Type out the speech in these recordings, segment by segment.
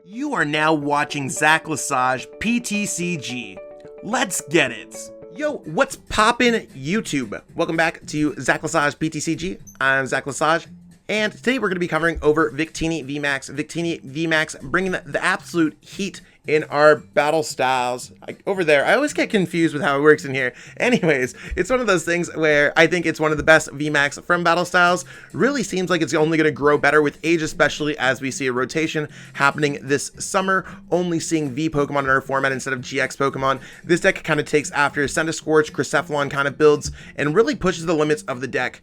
You are now watching Zach Lesage PTCG. Let's get it. Yo, what's poppin' YouTube? Welcome back to Zach Lesage PTCG. I'm Zach Lesage, and today we're going to be covering over Victini VMAX. Victini VMAX bringing the absolute heat in our battle styles. Over there, I always get confused with how it works in here. Anyways, it's one of those things where I think it's one of the best VMAX from battle styles. Really seems like it's only going to grow better with age, especially as we see a rotation happening this summer, only seeing V Pokemon in our format instead of GX Pokemon. This deck kind of takes after Centiskorch, Cressephilon kind of builds, and really pushes the limits of the deck.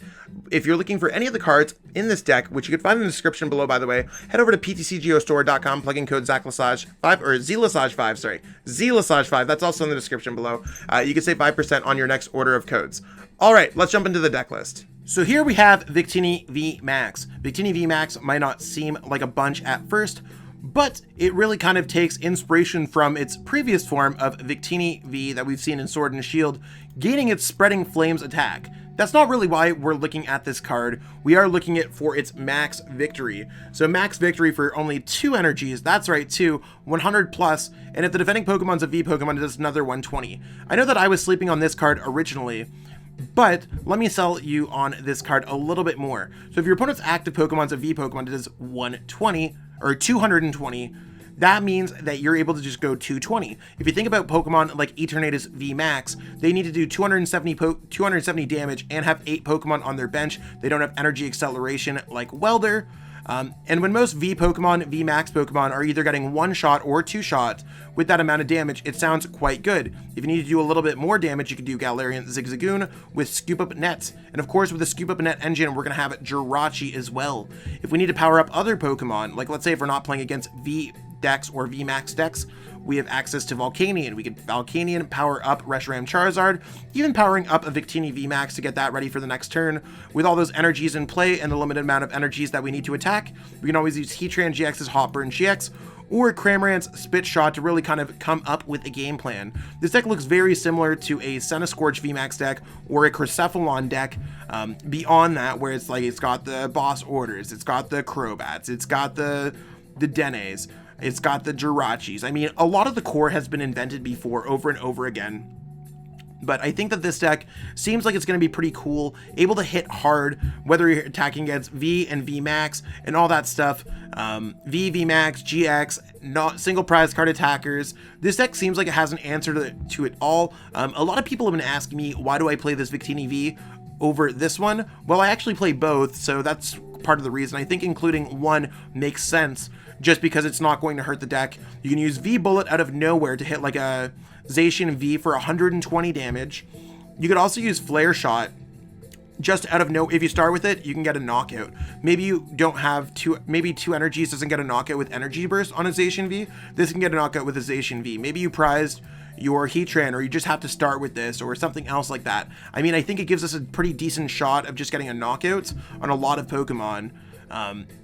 If you're looking for any of the cards in this deck, which you can find in the description below, by the way, head over to PTCGO plug in code ZachLesage5, or ZLesage5, sorry, ZLesage5, that's also in the description below. You can save 5% on your next order of codes. All right, let's jump into the deck list. So here we have Victini VMAX. Victini VMAX might not seem like a bunch at first, but it really kind of takes inspiration from its previous form of Victini V that we've seen in Sword and Shield, gaining its Spreading Flames attack. That's not really why we're looking at this card. We are looking at for its max victory. So max victory for only 2 energies. That's right, 2, 100 plus. And if the defending Pokemon's a V Pokemon, it does another 120. I know that I was sleeping on this card originally, but let me sell you on this card a little bit more. So if your opponent's active Pokemon's a V Pokemon, it does 120 or 220. That means that you're able to just go 220. If you think about Pokemon like Eternatus VMAX, they need to do 270 damage and have 8 Pokemon on their bench. They don't have energy acceleration like Welder. And when most V Pokemon, VMAX Pokemon are either getting 1 shot or 2 shots with that amount of damage, it sounds quite good. If you need to do a little bit more damage, you can do Galarian Zigzagoon with Scoop Up Net. And of course, with the Scoop Up Net engine, we're going to have Jirachi as well. If we need to power up other Pokemon, like let's say if we're not playing against V decks or VMAX decks, we have access to Volcanion. We can Volcanion, power up Reshiram Charizard, even powering up a Victini VMAX to get that ready for the next turn. With all those energies in play and the limited amount of energies that we need to attack, we can always use Heatran-GX's Hot Burn GX or Cramorant's Spit Shot to really kind of come up with a game plan. This deck looks very similar to a Centiskorch VMAX deck or a Cressephilon deck, beyond that, where it's like it's got the boss orders, it's got the Crobats, it's got the Denes, it's got the Jirachis. I mean, a lot of the core has been invented before over and over again. But I think that this deck seems like it's going to be pretty cool, able to hit hard, whether you're attacking against V and VMAX and all that stuff. V, VMAX, GX, not single prize card attackers. This deck seems like it has an answer to it all. A lot of people have been asking me, why do I play this Victini V over this one? Well, I actually play both, so that's part of the reason. I think including one makes sense, just because it's not going to hurt the deck. You can use V-Bullet out of nowhere to hit like a Zacian V for 120 damage. You could also use Flare Shot just out of if you start with it, you can get a knockout. Maybe you don't have maybe 2 energies doesn't get a knockout with Energy Burst on a Zacian V. This can get a knockout with a Zacian V. Maybe you prized your Heatran, or you just have to start with this or something else like that. I mean, I think it gives us a pretty decent shot of just getting a knockout on a lot of Pokemon.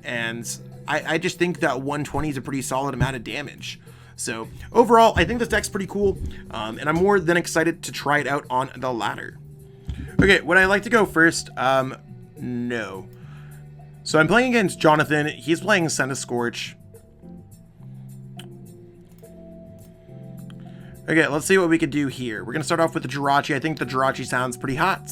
And I just think that 120 is a pretty solid amount of damage. So overall, I think this deck's pretty cool, and I'm more than excited to try it out on the ladder. Okay, would I like to go first? No. So I'm playing against Jonathan. He's playing Centiskorch. Okay, let's see what we could do here. We're going to start off with the Jirachi. I think the Jirachi sounds pretty hot.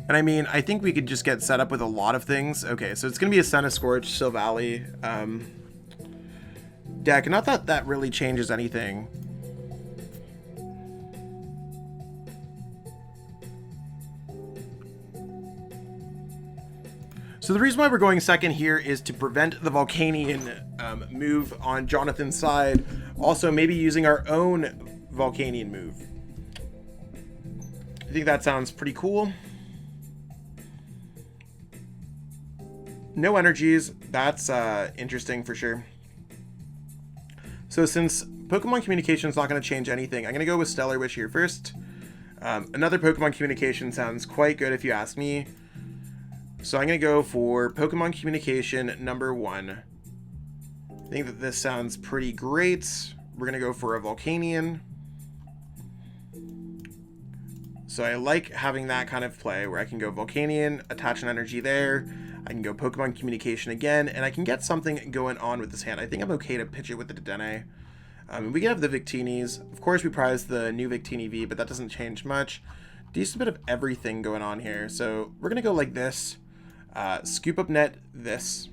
And I mean, I think we could just get set up with a lot of things. Okay, so it's going to be a Centiskorch, Silvally deck. Not that that really changes anything. So the reason why we're going second here is to prevent the Volcanion move on Jonathan's side. Also, maybe using our own Volcanion move. I think that sounds pretty cool. No energies. That's interesting for sure. So since Pokemon Communication is not going to change anything, I'm going to go with Stellar Wish here first. Another Pokemon Communication sounds quite good if you ask me. So I'm going to go for Pokemon Communication number 1. I think that this sounds pretty great. We're going to go for a Volcanion. So I like having that kind of play where I can go Volcanion, attach an energy there. I can go Pokemon Communication again, and I can get something going on with this hand. I think I'm okay to pitch it with the Dedenne. We can have the Victinis. Of course, we prize the new Victini V, but that doesn't change much. Decent bit of everything going on here. So we're going to go like this. Scoop up net this.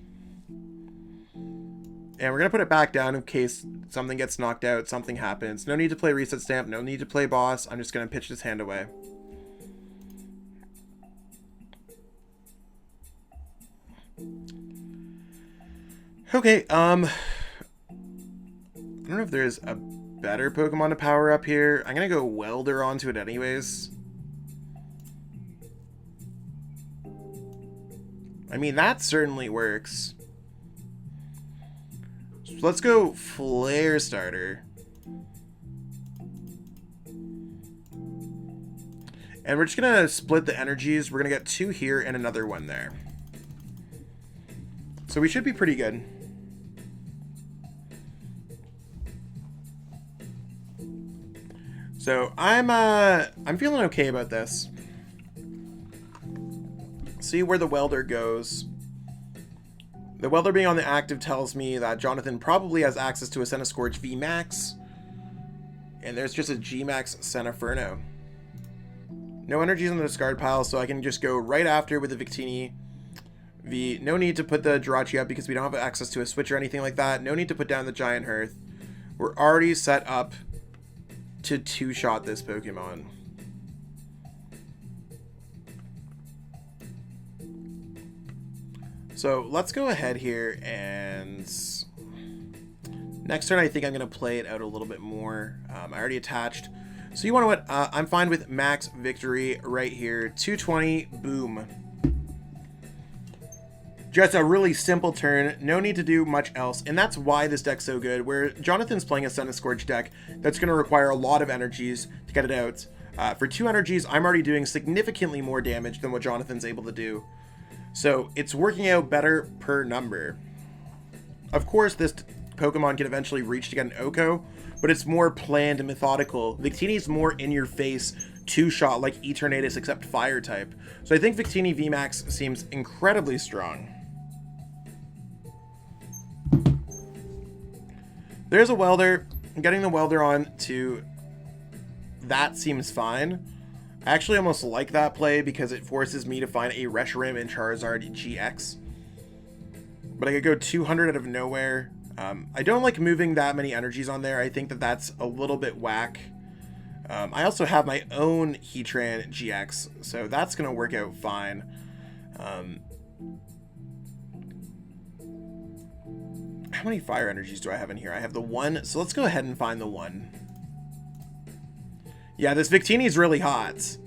And we're going to put it back down in case something gets knocked out, something happens. No need to play Reset Stamp, no need to play Boss. I'm just going to pitch this hand away. Okay, I don't know if there's a better Pokemon to power up here. I'm going to go Welder onto it anyways. I mean, that certainly works. So let's go Flare Starter. And we're just going to split the energies. We're going to get 2 here and another 1 there. So we should be pretty good. So I'm feeling okay about this. See where the Welder goes. The Welder being on the active tells me that Jonathan probably has access to a Centiskorch VMAX. And there's just a GMAX Sentaferno. No energies in the discard pile, so I can just go right after with the Victini V. No need to put the Jirachi up because we don't have access to a switch or anything like that. No need to put down the Giant Hearth. We're already set up to 2-shot this Pokemon. So let's go ahead here and next turn I think I'm going to play it out a little bit more. I already attached. So you want to what? I'm fine with max victory right here. 220, boom. Just a really simple turn, no need to do much else, and that's why this deck's so good, where Jonathan's playing a Centiskorch deck that's going to require a lot of energies to get it out. For 2 energies, I'm already doing significantly more damage than what Jonathan's able to do. So it's working out better per number. Of course, this Pokemon can eventually reach to get an Oko, but it's more planned and methodical. Victini's more in-your-face 2-shot like Eternatus except Fire type. So I think Victini VMAX seems incredibly strong. There's a Welder. Getting the Welder on to that seems fine. I actually almost like that play because it forces me to find a Reshiram and Charizard-GX. But I could go 200 out of nowhere. I don't like moving that many energies on there. I think that that's a little bit whack. I also have my own Heatran-GX, so that's going to work out fine. How many fire energies do I have in here? I have the 1, so let's go ahead and find the 1. Yeah, this Victini is really hot.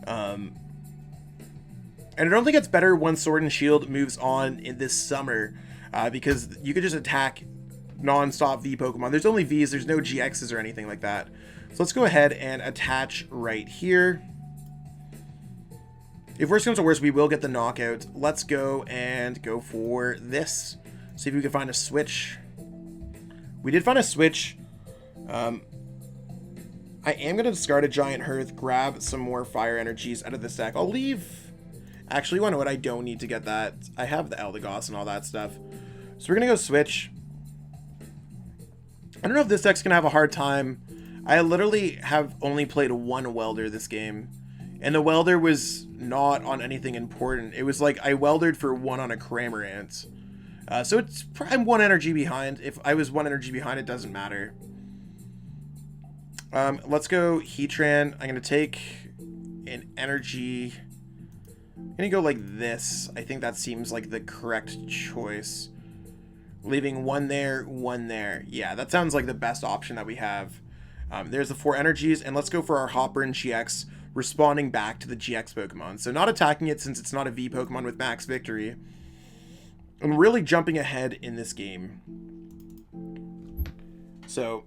And I don't think it's better once Sword and Shield moves on in this summer, because you could just attack non-stop V Pokemon. There's only Vs, there's no GXs or anything like that. So let's go ahead and attach right here. If worst comes to worst, we will get the knockout. Let's go and go for this. See if we can find a switch. We did find a switch. I am going to discard a Giant Hearth, grab some more fire energies out of this deck. I'll leave... Actually, you know what? I don't need to get that. I have the Eldegoss and all that stuff. So we're going to go switch. I don't know if this deck's going to have a hard time. I literally have only played 1 Welder this game. And the Welder was not on anything important. It was like I Weldered for 1 on a Cramorant. So it's I'm 1 energy behind. If I was 1 energy behind, it doesn't matter. Let's go Heatran. I'm going to take an energy. I'm going to go like this. I think that seems like the correct choice. Leaving 1 there, 1 there. Yeah, that sounds like the best option that we have. There's the 4 energies, and let's go for our Hopper-GX, responding back to the GX Pokemon. So not attacking it since it's not a V Pokemon with max victory. I'm really jumping ahead in this game. So,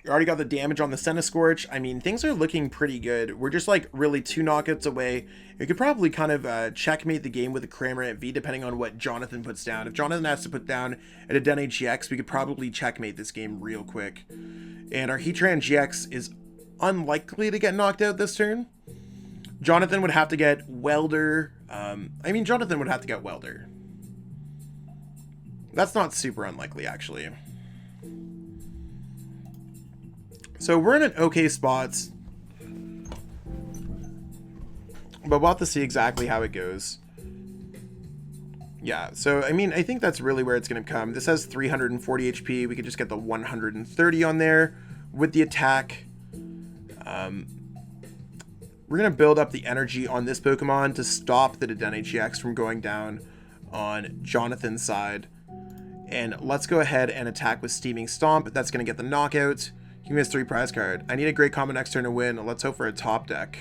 you already got the damage on the Centiskorch. I mean, things are looking pretty good. We're just like really 2 knockouts away. You could probably kind of checkmate the game with a Cramorant V depending on what Jonathan puts down. If Jonathan has to put down a Dedenne GX, we could probably checkmate this game real quick. And our Heatran-GX is unlikely to get knocked out this turn. Jonathan would have to get Welder. Jonathan would have to get Welder. That's not super unlikely, actually. So we're in an okay spot. But we'll have to see exactly how it goes. Yeah, so, I mean, I think that's really where it's going to come. This has 340 HP. We could just get the 130 on there with the attack. We're going to build up the energy on this Pokemon to stop the Heatran-GX from going down on Jonathan's side. And let's go ahead and attack with Steaming Stomp. That's going to get the knockout. Give me this 3 prize card. I need a great combo next turn to win. Let's hope for a top deck.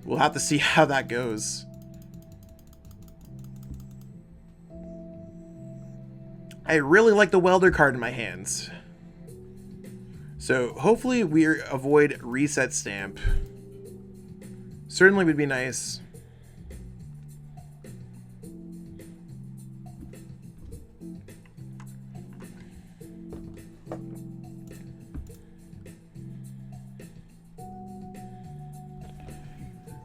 We'll have to see how that goes. I really like the Welder card in my hands. So hopefully we avoid Reset Stamp. Certainly would be nice.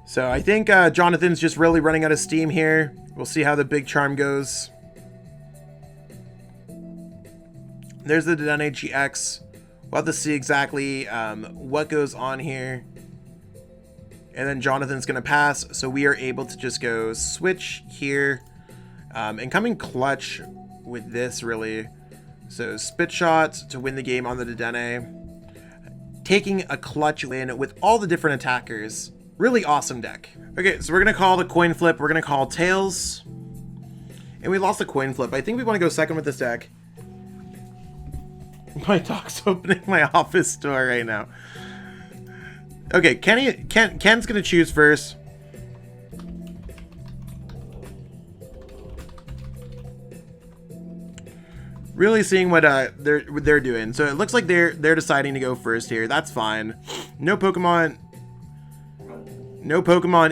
So I think Jonathan's just really running out of steam here. We'll see how the big charm goes. There's the Heatran-GX. We'll have to see exactly what goes on here. And then Jonathan's going to pass. So we are able to just go switch here. And come in clutch with this, really. So Spit Shot to win the game on the Dedenne. Taking a clutch win with all the different attackers. Really awesome deck. Okay, so we're going to call the coin flip. We're going to call Tails. And we lost the coin flip. I think we want to go second with this deck. My dog's opening my office door right now. Okay, Ken's going to choose first. Really seeing what they're doing. So it looks like they're deciding to go first here. That's fine. No Pokemon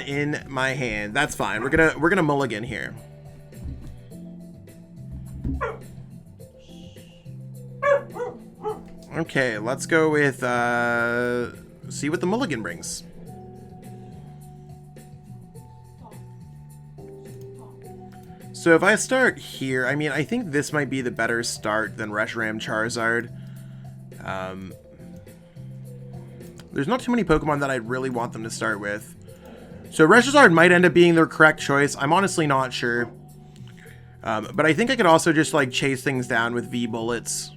in my hand. That's fine. We're gonna mulligan here. Okay, let's go with see what the mulligan brings. So if I start here, I mean, I think this might be the better start than Reshiram Charizard. There's not too many Pokemon that I'd really want them to start with. So Reshiram might end up being the correct choice. I'm honestly not sure. But I think I could also just like chase things down with V-Bullets.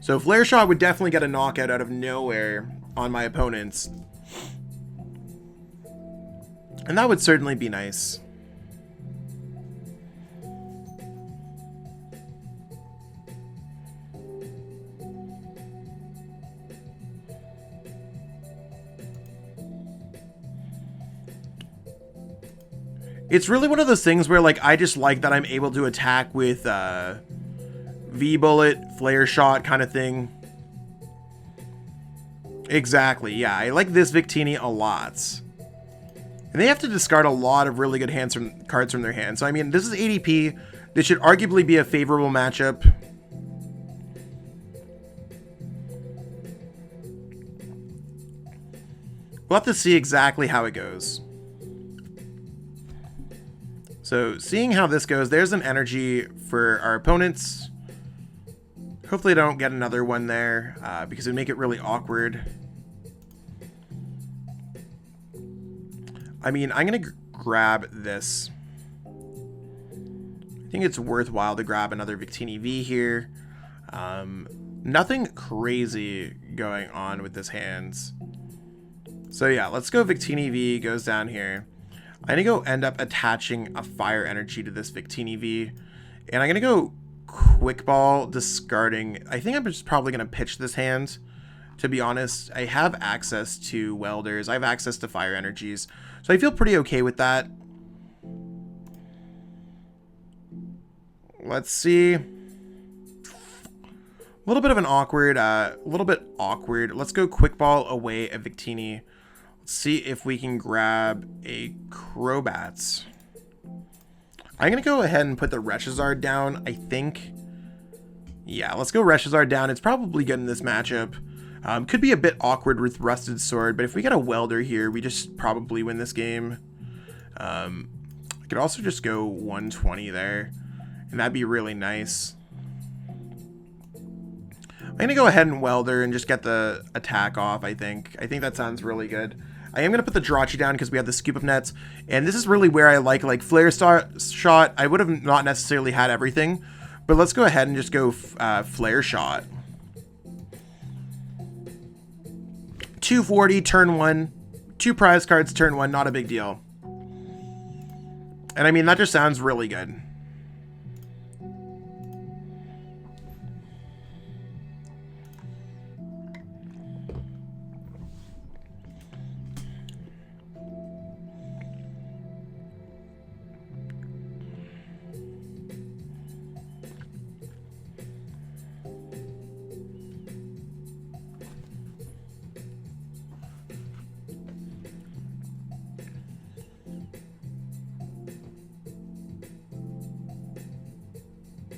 So Flare Shot would definitely get a knockout out of nowhere on my opponents. And that would certainly be nice. It's really one of those things where, like, I just like that I'm able to attack with V-Bullet, Flare Shot kind of thing. Exactly, yeah. I like this Victini a lot. And they have to discard a lot of really good cards from their hand. So, I mean, this is ADP. This should arguably be a favorable matchup. We'll have to see exactly how it goes. So, seeing how this goes, there's an energy for our opponents. Hopefully I don't get another one there, because it would make it really awkward. I mean, I'm going to grab this. I think it's worthwhile to grab another Victini V here. Nothing crazy going on with this hands. So yeah, let's go Victini V, goes down here. I'm going to go end up attaching a fire energy to this Victini V. And I'm going to go Quick Ball, discarding. I think I'm just probably going to pitch this hand, to be honest. I have access to Welders. I have access to fire energies. So I feel pretty okay with that. Let's see. A little bit of an awkward, Let's go Quick Ball away at Victini. See if we can grab a Crobat. I'm going to go ahead and put the Reshiram down, I think. Yeah, let's go Reshiram down. It's probably good in this matchup. Could be a bit awkward with Rusted Sword, but if we get a Welder here, we just probably win this game. I could also just go 120 there, and that'd be really nice. I'm going to go ahead and Welder and just get the attack off, I think. I think that sounds really good. I am going to put the Jirachi down because we have the Scoop Up Nets, and this is really where I like Flare Shot. I would have not necessarily had everything, but let's go ahead and just go Flare Shot. 240, turn 1. 2 prize cards, turn 1, not a big deal. And I mean, that just sounds really good.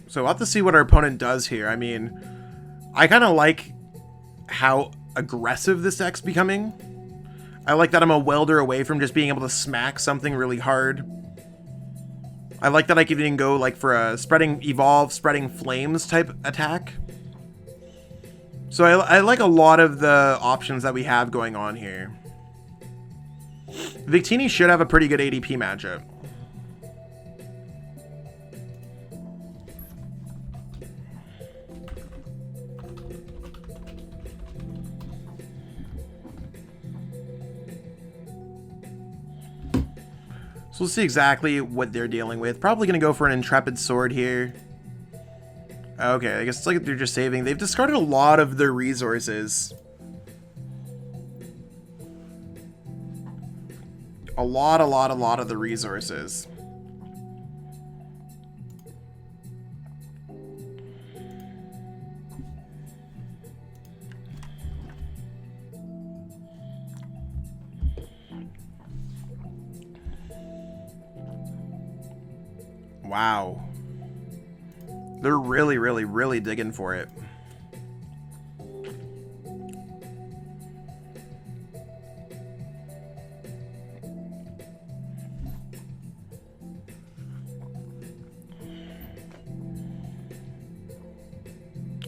So we'll have to see what our opponent does here. I mean, I kind of like how aggressive this deck's becoming. I like that I'm a Welder away from just being able to smack something really hard. I like that I can even go like for a Evolve, Spreading Flames type attack. So I like a lot of the options that we have going on here. Victini should have a pretty good ADP matchup. So we'll see exactly what they're dealing with. Probably going to go for an Intrepid Sword here. Okay, I guess it's like they're just saving. They've discarded a lot of their resources. A lot of the resources. Wow. They're really digging for it.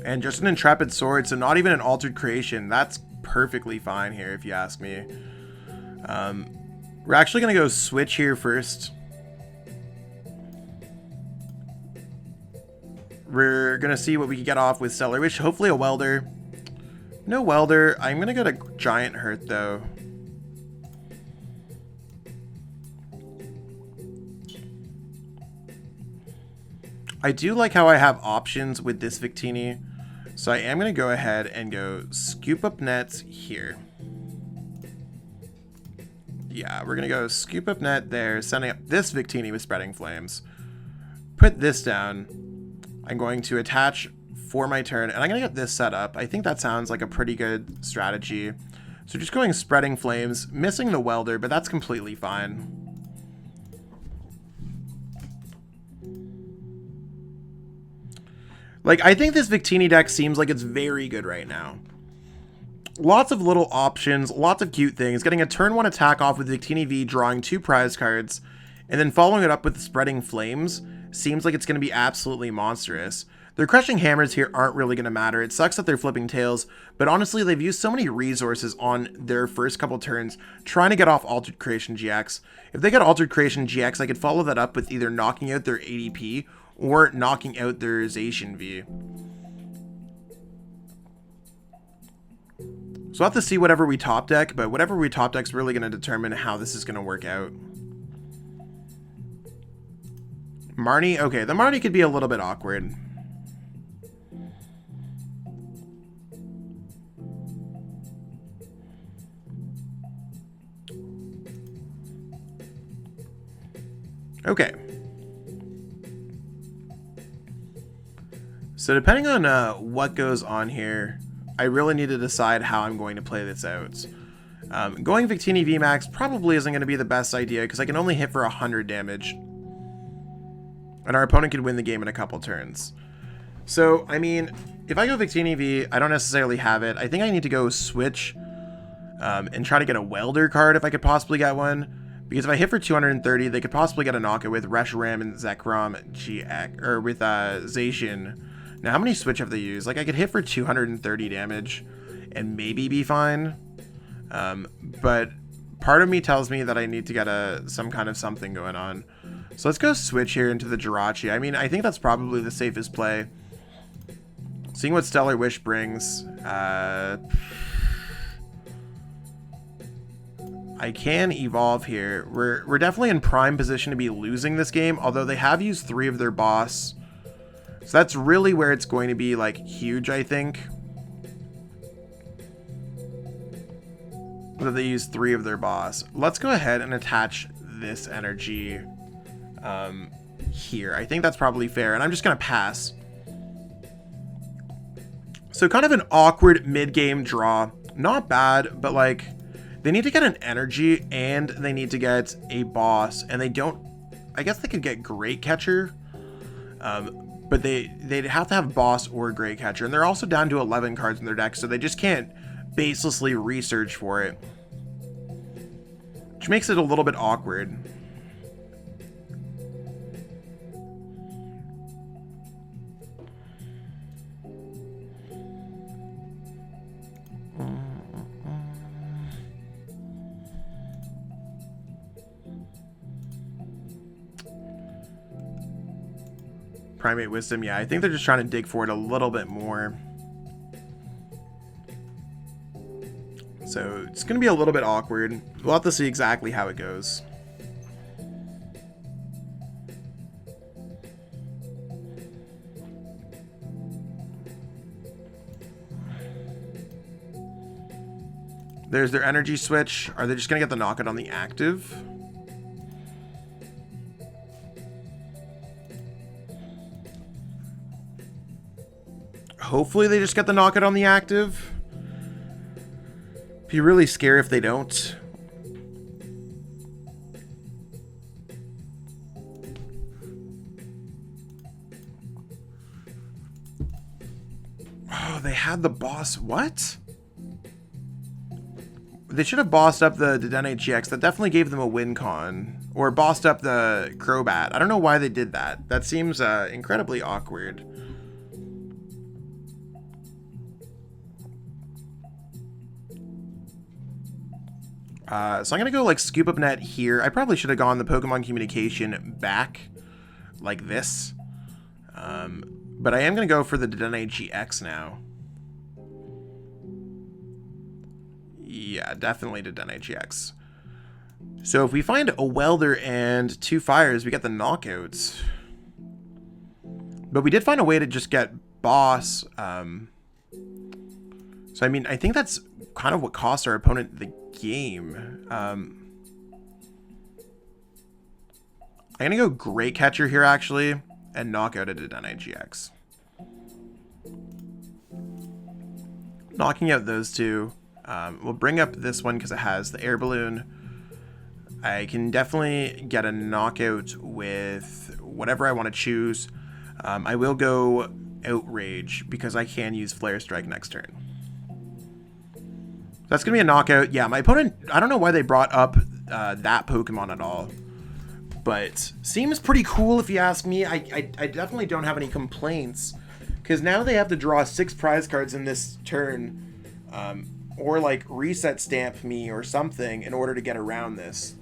And just an Intrepid Sword, so not even an Altered Creation. That's perfectly fine here, if you ask me. We're actually going to go switch here first. We're going to see what we can get off with Stellar Wish. Hopefully a Welder. No Welder. I'm going to go to Giant Hurt, though. I do like how I have options with this Victini. So I am going to go ahead and go Scoop Up Nets here. Yeah, we're going to go Scoop Up Net there, sending up this Victini with Spreading Flames. Put this down. I'm going to attach for my turn, and I'm going to get this set up. I think that sounds like a pretty good strategy. So just going Spreading Flames, missing the Welder, but that's completely fine. Like, I think this Victini deck seems like it's very good right now. Lots of little options, lots of cute things. Getting a turn 1 attack off with Victini V, drawing 2 prize cards, and then following it up with Spreading Flames seems like it's going to be absolutely monstrous. Their Crushing Hammers here aren't really going to matter. It sucks that they're flipping tails, but honestly, they've used so many resources on their first couple turns trying to get off Altered Creation GX. If they get Altered Creation GX, I could follow that up with either knocking out their ADP or knocking out their Zacian V. So we'll have to see whatever we top deck, but whatever we top deck is really going to determine how this is going to work out. Marnie? Okay, the Marnie could be a little bit awkward. Okay. So depending on what goes on here, I really need to decide how I'm going to play this out. Going Victini VMAX probably isn't going to be the best idea because I can only hit for 100 damage. And our opponent could win the game in a couple turns. So, I mean, if I go Victini V, I don't necessarily have it. I think I need to go switch and try to get a welder card if I could possibly get one. Because if I hit for 230, they could possibly get a knockout with Reshiram and Zacian, or with Zacian. Now, how many switch have they used? Like, I could hit for 230 damage and maybe be fine. But part of me tells me that I need to get some kind of something going on. So let's go switch here into the Jirachi. I mean, I think that's probably the safest play. Seeing what Stellar Wish brings. I can evolve here. We're definitely in prime position to be losing this game, although they have used 3 of their boss. So that's really where it's going to be, like, huge, I think. That they use 3 of their boss. Let's go ahead and attach this energy here. I think that's probably fair, and I'm just going to pass. So kind of an awkward mid-game draw. Not bad, but, like, they need to get an energy, and they need to get a boss, and they don't... I guess they could get Great Catcher, but they'd have to have boss or Great Catcher, and they're also down to 11 cards in their deck, so they just can't baselessly research for it, which makes it a little bit awkward. Primate Wisdom, yeah, I think they're just trying to dig for it a little bit more. So it's going to be a little bit awkward. We'll have to see exactly how it goes. There's their energy switch. Are they just going to get the knockout on the active? Hopefully they just get the knockout on the active. Be really scary if they don't. Oh, they had the boss. What? They should have bossed up the Heatran-GX. That definitely gave them a win con. Or bossed up the Crobat. I don't know why they did that. That seems incredibly awkward. So I'm going to go like Scoop Up Net here. I probably should have gone the Pokemon Communication back like this. But I am going to go for the Heatran-GX now. Yeah, definitely Heatran-GX. So if we find a Welder and 2 Fires, we get the knockouts. But we did find a way to just get Boss. So I mean, I think that's kind of what cost our opponent the game. I'm gonna go Great Catcher here actually and knock out a Heatran-GX. Knocking out those 2. We'll bring up this one because it has the Air Balloon. I can definitely get a knockout with whatever I want to choose. I will go Outrage because I can use Flare Strike next turn. That's going to be a knockout. Yeah, my opponent, I don't know why they brought up that Pokemon at all. But seems pretty cool if you ask me. I definitely don't have any complaints. Because now they have to draw 6 prize cards in this turn. Or like reset stamp me or something in order to get around this.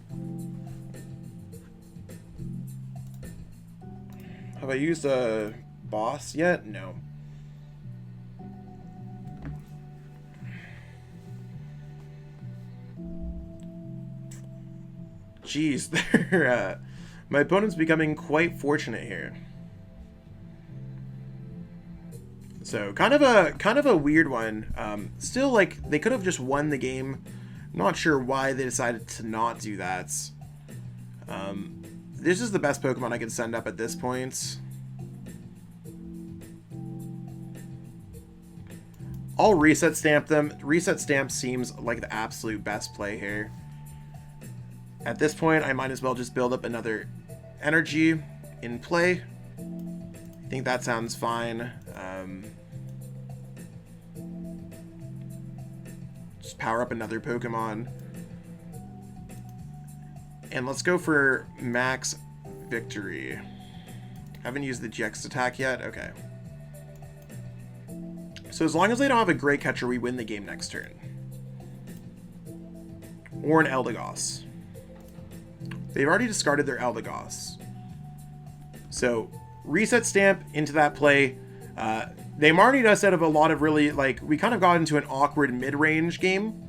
Have I used a boss yet? No. Jeez, my opponent's becoming quite fortunate here. So kind of a weird one. Still, like, they could have just won the game. Not sure why they decided to not do that. This is the best Pokemon I could send up at this point. I'll reset stamp them. Reset stamp seems like the absolute best play here. At this point, I might as well just build up another energy in play. think that sounds fine. Just power up another Pokemon. And let's go for max victory. Haven't used the GX attack yet? Okay. So as long as they don't have a Great Catcher, we win the game next turn. Or an Eldegoss. They've already discarded their Eldegoss. So, reset stamp into that play. They marnied us out of a lot of really, like, we kind of got into an awkward mid-range game.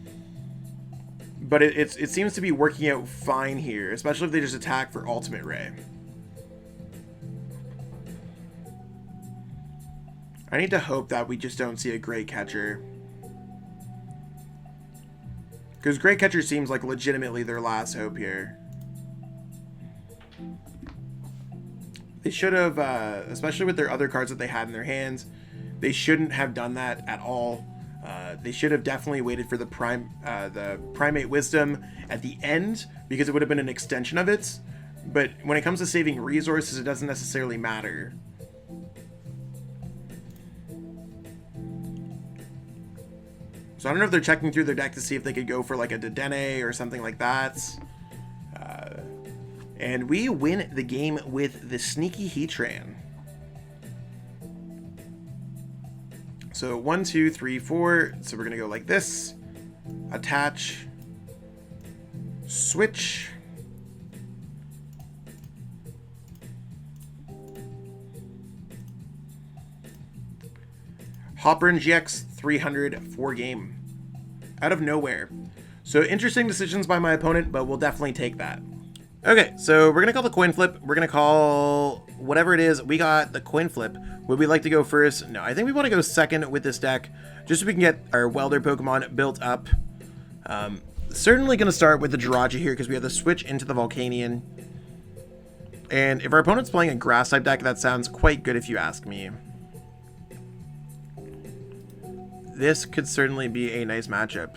But it seems to be working out fine here, especially if they just attack for Ultimate Ray. I need to hope that we just don't see a Great Catcher. Because Great Catcher seems like legitimately their last hope here. They should have, especially with their other cards that they had in their hands, they shouldn't have done that at all. They should have definitely waited for the Primate Wisdom at the end, because it would have been an extension of it. But when it comes to saving resources, it doesn't necessarily matter. So I don't know if they're checking through their deck to see if they could go for like a Dedenne or something like that. And we win the game with the sneaky Heatran. So 1, 2, 3, 4. So we're going to go like this. Attach. Switch. Heatran-GX 300 for game. Out of nowhere. So interesting decisions by my opponent, but we'll definitely take that. Okay, so we're going to call the coin flip. We're going to call whatever it is. We got the coin flip. Would we like to go first? No, I think we want to go second with this deck, just so we can get our Welder Pokemon built up. Certainly going to start with the Jirachi here, because we have the switch into the Volcanion. And if our opponent's playing a Grass-type deck, that sounds quite good if you ask me. This could certainly be a nice matchup.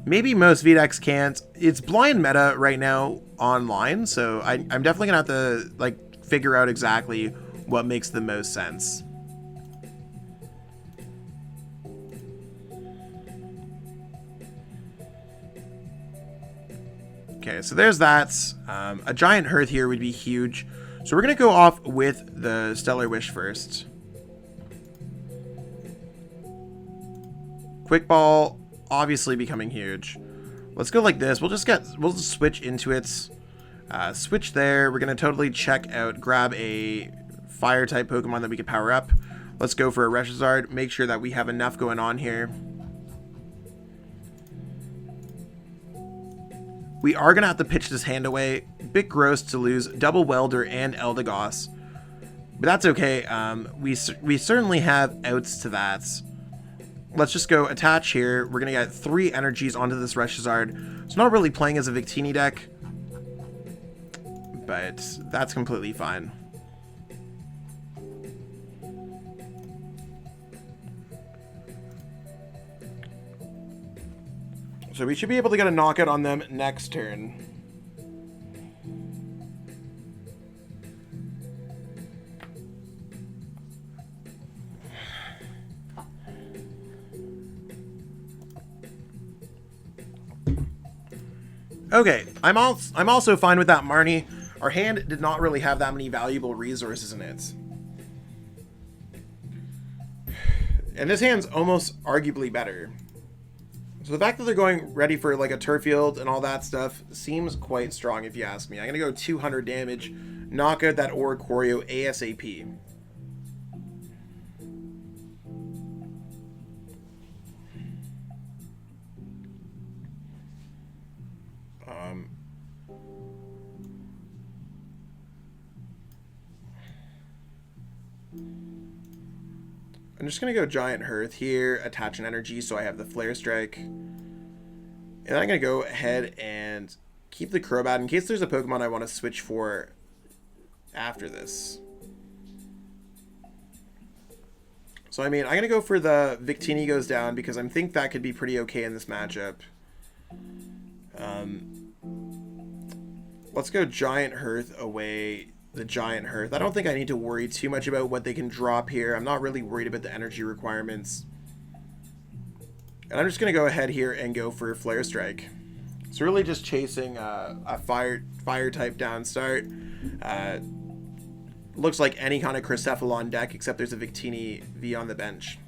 Maybe most VDecks can't. It's blind meta right now online, so I'm definitely gonna have to like figure out exactly what makes the most sense. Okay, so there's that. A giant Hearth here would be huge. So we're gonna go off with the Stellar Wish first. Quick Ball. Obviously becoming huge. Let's go like this. We'll just switch into it. Switch there. We're gonna totally check out, grab a fire type Pokemon that we could power up. Let's go for a Reshiram. Make sure that we have enough going on here. We are gonna have to pitch this hand away. Bit gross to lose double Welder and Eldegoss, but that's okay. We certainly have outs to that. Let's just go attach here. We're going to get 3 energies onto this Reshiram. It's not really playing as a Victini deck, but that's completely fine. So we should be able to get a knockout on them next turn. Okay, I'm also fine with that Marnie. Our hand did not really have that many valuable resources in it. And this hand's almost arguably better. So the fact that they're going ready for like a turf field and all that stuff seems quite strong if you ask me. I'm going to go 200 damage, knock out that Oricorio ASAP. I'm just going to go Giant Hearth here, attach an energy so I have the Flare Strike. And I'm going to go ahead and keep the Crobat in case there's a Pokemon I want to switch for after this. So, I mean, I'm going to go for the Victini goes down because I think that could be pretty okay in this matchup. Let's go Giant Hearth away. the Giant Hearth. I don't think I need to worry too much about what they can drop here. I'm not really worried about the energy requirements. And I'm just going to go ahead here and go for Flare Strike. So really just chasing a fire type down start. Looks like any kind of Cracephalon deck, except there's a Victini V on the bench.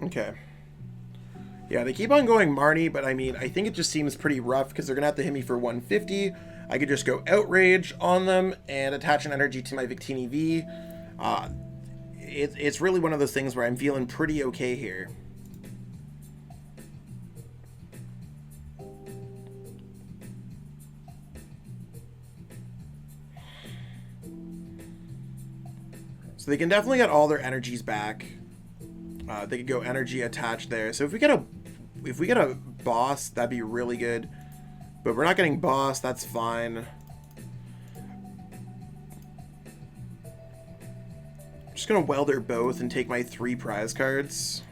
Okay. Yeah, they keep on going Marnie, but I mean, I think it just seems pretty rough because they're going to have to hit me for 150. I could just go Outrage on them and attach an energy to my Victini V. It's really one of those things where I'm feeling pretty okay here. So they can definitely get all their energies back. They could go energy attached there. So if we get a boss, that'd be really good. But we're not getting boss, that's fine. I'm just gonna welder both and take my 3 prize cards.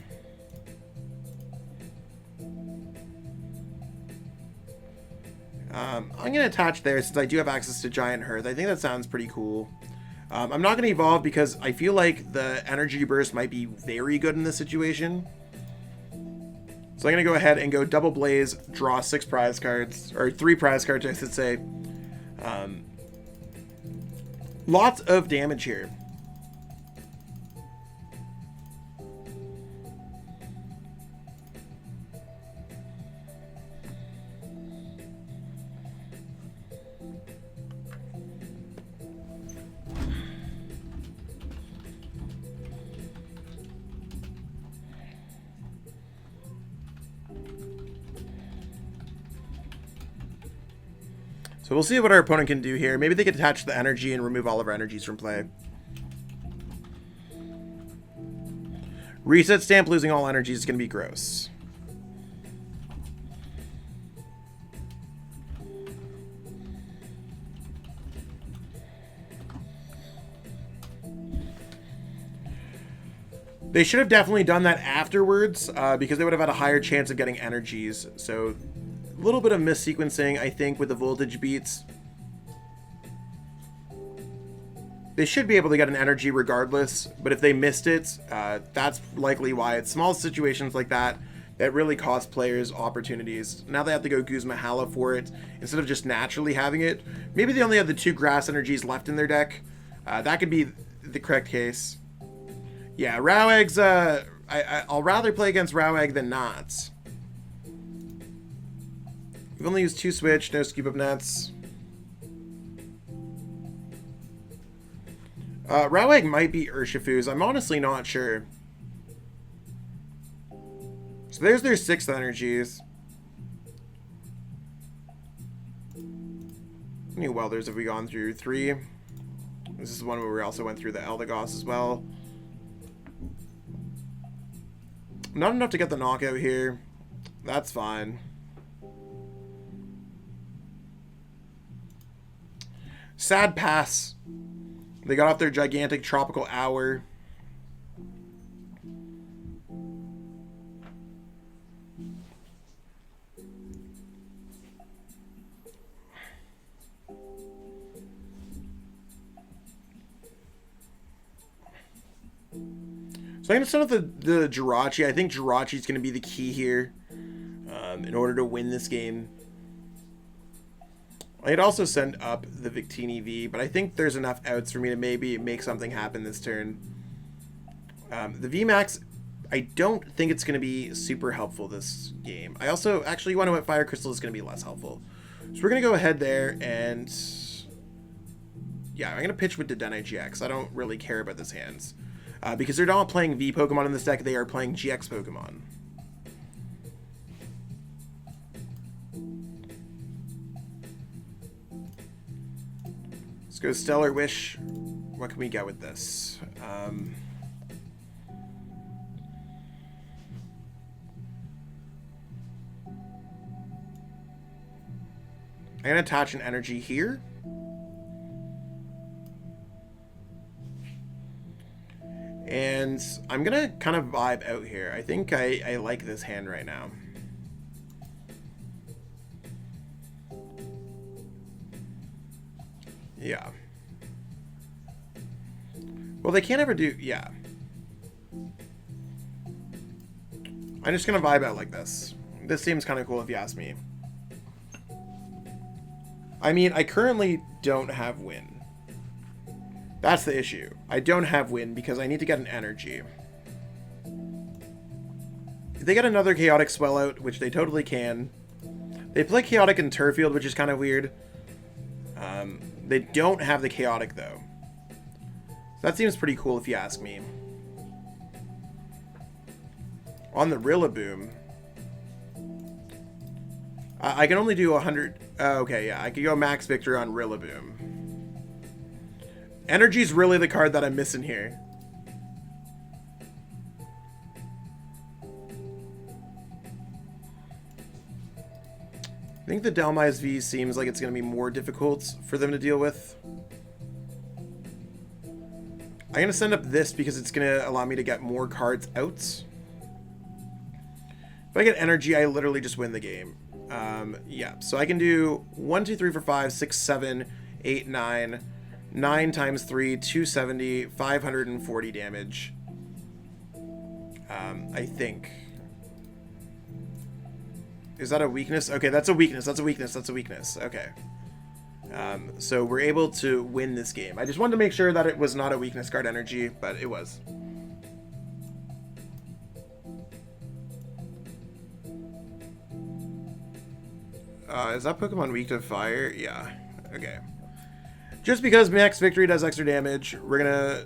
I'm gonna attach there since I do have access to Giant Hearth. I think that sounds pretty cool. I'm not going to evolve because I feel like the energy burst might be very good in this situation. So I'm going to go ahead and go Double Blaze, draw 6 prize cards, or 3 prize cards, I should say. Lots of damage here. So we'll see what our opponent can do here. Maybe they can attach the energy and remove all of our energies from play. Reset Stamp losing all energies is going to be gross. They should have definitely done that afterwards because they would have had a higher chance of getting energies. So a little bit of missequencing, I think, with the voltage beats. They should be able to get an energy regardless, but if they missed it, that's likely why. It's small situations like that that really cost players opportunities. Now they have to go Guzma Hala for it instead of just naturally having it. Maybe they only have the 2 grass energies left in their deck. That could be the correct case. Yeah, Roweg's, I'll rather play against Roweg than not. We've only used 2 switch, no scoop of nets. Roweg might be Urshifus. I'm honestly not sure. So there's their 6th energies. How many welders have we gone through? 3. This is one where we also went through the Eldegoss as well. Not enough to get the knockout here. That's fine. Sad pass. They got off their gigantic tropical hour. So I'm going to send out the Jirachi. I think Jirachi is going to be the key here in order to win this game. I'd also send up the Victini V, but I think there's enough outs for me to maybe make something happen this turn. The VMAX, I don't think it's going to be super helpful this game. I also actually want to what Fire Crystal is going to be less helpful. So we're going to go ahead there and... yeah, I'm going to pitch with Dedenne GX. I don't really care about this hands. Because they're not playing V Pokemon in this deck, they are playing GX Pokemon. Let's go Stellar Wish. What can we get with this? I'm gonna attach an energy here. And I'm gonna kind of vibe out here. I think I like this hand right now. Yeah. Well, they can't ever do... Yeah. I'm just gonna vibe out like this. This seems kind of cool if you ask me. I mean, I currently don't have win. That's the issue. I don't have win because I need to get an energy. If they get another chaotic swell out, which they totally can. They play chaotic in Turfield, which is kind of weird. They don't have the chaotic though. That seems pretty cool if you ask me. On the Rillaboom, I can only do 100. Okay, yeah, I could go max victory on Rillaboom. Energy's really the card that I'm missing here. I think the Delmise V seems like it's going to be more difficult for them to deal with. I'm going to send up this because it's going to allow me to get more cards out. If I get energy, I literally just win the game. Yeah, so I can do 1, 2, 3, 4, 5, 6, 7, 8, 9. 9 times 3, 270, 540 damage. I think. Is that a weakness? Okay, that's a weakness. That's a weakness. That's a weakness. Okay. So we're able to win this game. I just wanted to make sure that it was not a weakness card energy, but it was. Is that Pokemon weak to fire? Yeah. Okay. Just because max victory does extra damage, we're gonna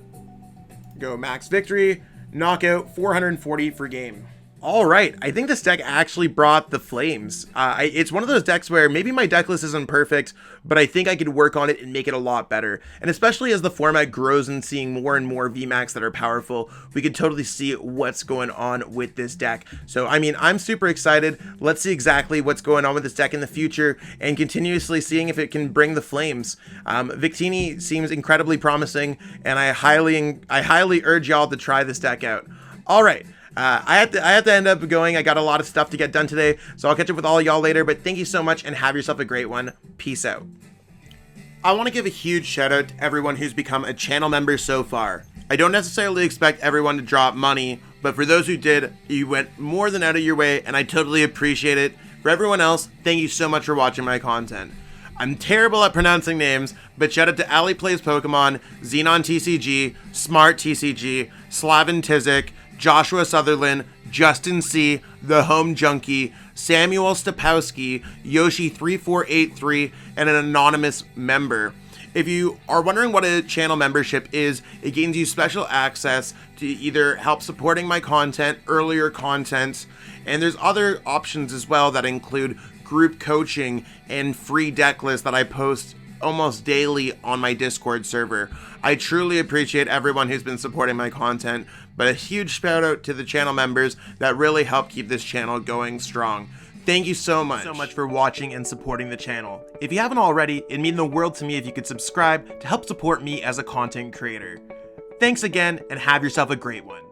go max victory, knockout, 440 for game. All right, I think this deck actually brought the flames. It's one of those decks where maybe my deck list isn't perfect, but I think I could work on it and make it a lot better. And especially as the format grows and seeing more and more VMAX that are powerful, we could totally see what's going on with this deck. So, I mean, I'm super excited. Let's see exactly what's going on with this deck in the future and continuously seeing if it can bring the flames. Victini seems incredibly promising, and I highly urge y'all to try this deck out. All right. I have to end up going. I got a lot of stuff to get done today, so I'll catch up with all y'all later, but thank you so much and have yourself a great one. Peace out. I want to give a huge shout out to everyone who's become a channel member so far. I don't necessarily expect everyone to drop money, but for those who did, you went more than out of your way, and I totally appreciate it. For everyone else, thank you so much for watching my content. I'm terrible at pronouncing names, but shout out to Ali Plays Pokemon, Xenon TCG, Smart TCG, Slavin Tizik, Joshua Sutherland, Justin C., The Home Junkie, Samuel Stapowski, Yoshi3483, and an anonymous member. If you are wondering what a channel membership is, it gains you special access to either help supporting my content, earlier content, and there's other options as well that include group coaching and free deck lists that I post almost daily on my Discord server. I truly appreciate everyone who's been supporting my content, but a huge shout out to the channel members that really help keep this channel going strong. Thank you so much for watching and supporting the channel. If you haven't already, it'd mean the world to me if you could subscribe to help support me as a content creator. Thanks again, and have yourself a great one.